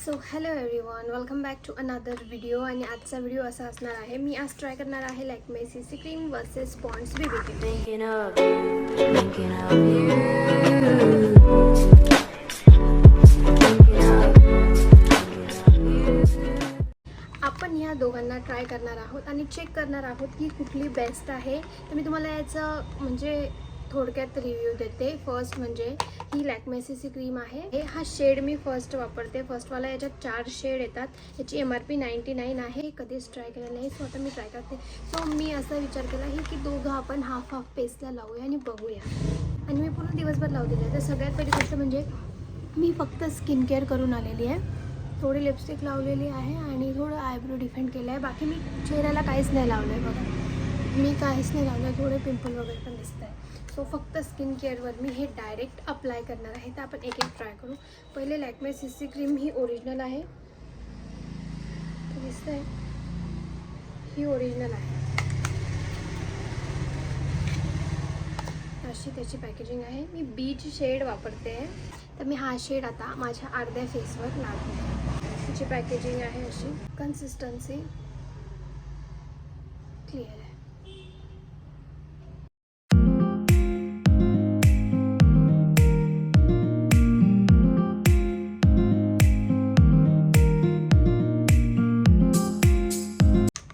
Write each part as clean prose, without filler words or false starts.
So hello everyone, welcome back to another video. आणि आजचा video असा असणार आहे, मी आज ट्राय करणार आहे Lakme CC cream versus Pond's BB cream. आपण ह्या दोघांना ट्राय करणार आहोत आणि चेक करणार आहोत की कुठली बेस्ट आहे. तर मी तुम्हाला याचं म्हणजे थोडक्यात रिव्ह्यू देते. फर्स्ट म्हणजे ही लॅक्मे सीसी क्रीम आहे. हा शेड मी फर्स्ट वापरते. फर्स्टवाला याच्यात 4 शेड येतात. याची MRP 99 आहे. कधीच ट्राय केलं नाही, सो आता मी ट्राय करते. सो मी असा विचार केला की दोघं आपण हाफ पेस्टला लावूया आणि बघूया. आणि मी पूर्ण दिवसभर लावलेलं आहे. तर सगळ्यात पहिली गोष्ट म्हणजे मी फक्त स्किन केअर करून आलेली आहे. थोडी लिपस्टिक लावलेली आहे आणि थोडं आयब्रो डिफेंड केलं आहे. बाकी मी चेहऱ्याला काहीच नाही लावलं आहे. बघा, मी काहीच नाही लावलं आहे. थोडे पिंपल वगैरे पण दिसत आहे. सो फक्त स्किन केअरवर मी हे डायरेक्ट अप्लाय करणार आहे. तर आपण एक ट्राय करू. पहिले लॅक्मे सीसी क्रीम ही ओरिजिनल आहे. दिसत आहे, ही ओरिजिनल आहे. अशी त्याची पॅकेजिंग आहे. मी बीच शेड वापरते. तर मी हा शेड आता माझ्या अर्ध्या फेसवर लावते. त्याची पॅकेजिंग आहे अशी. कन्सिस्टन्सी क्लिअर आहे.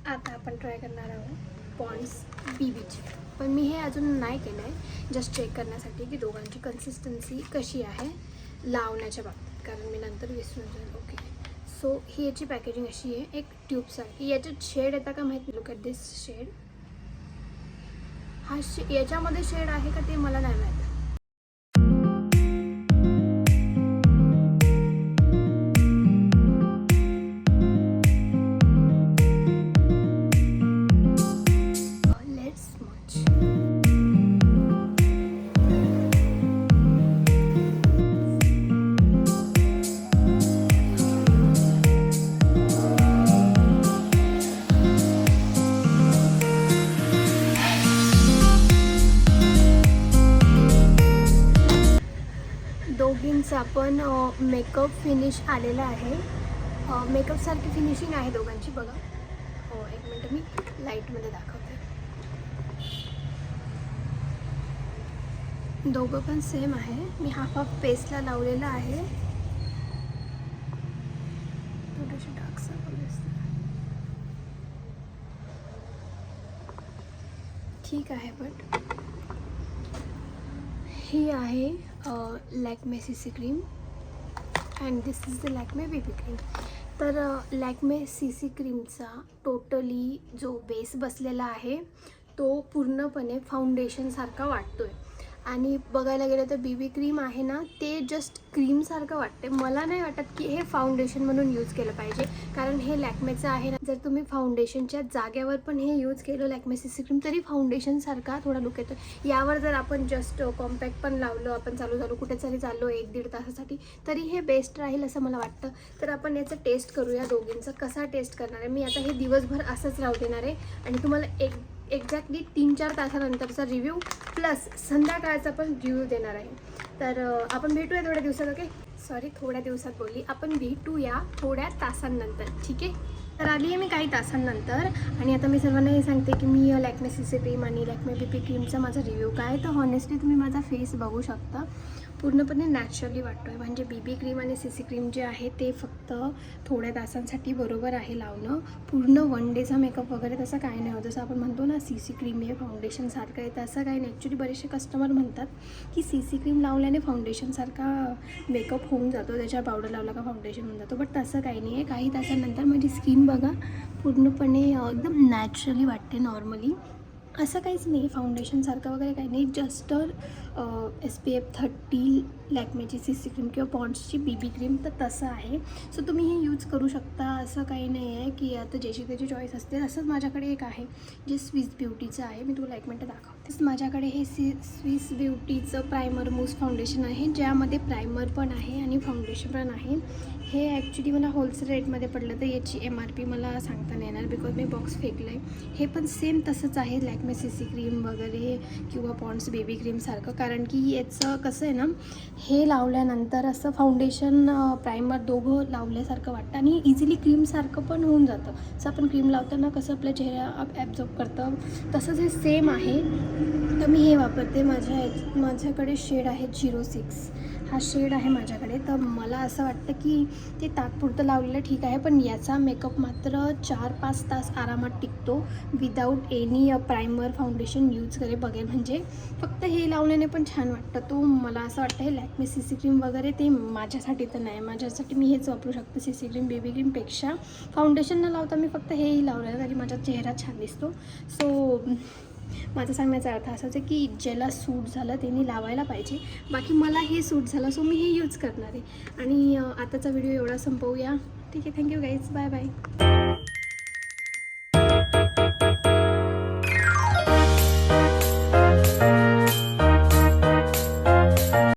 आता आपण ट्राय करणार आहोत पॉन्ड्स बीबीची. पण मी हे अजून नाही केलं आहे, जस्ट चेक करण्यासाठी की दोघांची कन्सिस्टन्सी कशी आहे लावण्याच्या बाबतीत, कारण मी नंतर विसरून जाईल. ओके, सो ही याची पॅकेजिंग अशी आहे. एक ट्यूबसारखी. याच्यात शेड येतं का माहीत नाही. Look at this shade. हा याच्यामध्ये शेड आहे का ते मला नाही माहीत. दोघींचा पण मेकअप फिनिश आलेला आहे. मेकअपसारखी फिनिशिंग आहे दोघांची. बघा, हो, एक मिनटं मी लाईटमध्ये दाखवते. दोघं पण सेम आहे. मी हाफ पेस्टला लावलेला आहे. थोडेसे डार्क सर्कल दिसतात. ठीक आहे. बट ही आहे Lakme CC cream and this is the Lakme baby cream. तर लॅक्मे सीसी क्रीमचा टोटली जो बेस बसलेला आहे तो पूर्णपणे फाउंडेशनसारखा वाटतो आहे. आणि बघायला गेलं तर बीबी क्रीम आहे ना, ते जस्ट क्रीमसारखं वाटते. मला नाही वाटत की हे फाउंडेशन म्हणून यूज केलं पाहिजे, कारण हे लॅक्मेचं आहे ना. जर तुम्ही फाउंडेशनच्या जागेवर पण हे यूज केलं लॅक्मे सीसी क्रीम, तरी फाउंडेशनसारखा थोडा लुक येतो. यावर जर आपण जस्ट कॉम्पॅक्ट पण लावलं, आपण चालू कुठे तरी चाललो 1-1.5 तासासाठी, तरी हे बेस्ट राहील असं मला वाटतं. तर आपण याचं टेस्ट करूया दोघींचं. कसा टेस्ट करणार आहे मी आता, हे दिवसभर असंच राहू देणार आहे आणि तुम्हाला एक्झॅक्टली 3-4 तासानंतरचा रिव्ह्यू प्लस संध्याकाळचा पण रिव्ह्यू देणार आहे. तर आपण भेटूया थोड्या दिवसात. ओके, सॉरी, थोड्या दिवसात बोलली. आपण भेटूया थोड्या तासांनंतर, ठीक आहे. तर आली आहे मी काही तासांनंतर आणि आता मी सर्वांना हे सांगते की मी लॅक्मे सीसी क्रीम आणि लॅक्मे बीबी क्रीमचा माझा रिव्ह्यू काय. तर हॉनेस्टली तुम्ही माझा फेस बघू शकता, पूर्णपणे नॅचरली वाटतो आहे. म्हणजे बीबी क्रीम आणि सीसी क्रीम जे आहे ते फक्त थोड्या तासांसाठी बरोबर आहे लावणं. पूर्ण 1 डेचा मेकअप वगैरे तसं काही नाही होत. जसं आपण म्हणतो ना सीसी क्रीम हे फाउंडेशनसारखं आहे, तसं काही नाही. ॲक्च्युली बरेचसे कस्टमर म्हणतात की सीसी क्रीम लावल्याने फाउंडेशनसारखा मेकअप होऊन जातो, त्याच्यावर पावडर लावला का फाउंडेशन होऊन जातो. बट तसं काही नाही आहे. काही तासांनंतर माझी स्किन बघा पूर्णपणे एकदम नॅचरली वाटते, नॉर्मली. असं काहीच नाही फाउंडेशनसारखं वगैरे काही नाही. जस्ट SPF 30 लॅक्मेची सीसी क्रीम किंवा पॉन्ड्सची बीबी क्रीम, तर तसं आहे. सो तुम्ही हे यूज करू शकता. असं काही नाही आहे की आता ज्याची त्याची चॉईस असते. असंच माझ्याकडे एक आहे जे स्विस ब्युटीचं आहे. मी तुला 1 मिनटं दाखवतेच. माझ्याकडे हे स्विस ब्युटीचं प्रायमर मूस फाउंडेशन आहे, ज्यामध्ये प्रायमर पण आहे आणि फाउंडेशन पण आहे. हे ॲक्च्युली मला होलसेल रेटमध्ये पडलं, तर याची MRP मला सांगता नाही येणार बिकॉज मी बॉक्स फेकलं आहे. हे पण सेम तसंच आहे, लॅक्मे CC क्रीम वगैरे किंवा पॉन्ड्स बेबी क्रीमसारखं. कारण की याचं कसं आहे ना, हे लावल्यानंतर असं फाउंडेशन प्रायमर दोघं लावल्यासारखं वाटतं आणि इझिली क्रीमसारखं पण होऊन जातं. असं आपण क्रीम लावताना कसं आपल्या चेहरा ॲब्झॉर्ब करतं, तसंच हे सेम आहे. तर मी हे वापरते. माझ्याकडे शेड आहे 06 हा शेड आहे माझ्याकडे. तर मला असं वाटतं की ते तात्पुरतं लावलेलं ठीक आहे, पण याचा मेकअप मात्र 4-5 तास आरामात टिकतो without any primer foundation use करे बघेल. म्हणजे फक्त हे लावण्याने पण छान वाटतं. तो मला असं वाटतं हे लॅक्मे CC क्रीम वगैरे ते माझ्यासाठी तर नाही. माझ्यासाठी मी हेच वापरू शकते CC क्रीम बेबी क्रीमपेक्षा. फाउंडेशन न लावता मी फक्त हेही लावलं तरी माझा चेहरा छान दिसतो. सो माझा सांगण्याचा अर्थ असाच आहे की ज्याला सूट झालं त्यांनी लावायला पाहिजे. बाकी मला हे सूट झालं, सो मी हे यूज करणार आहे. आणि आताचा व्हिडिओ एवढा संपवूया. ठीक आहे, थँक्यू गाईज, बाय बाय.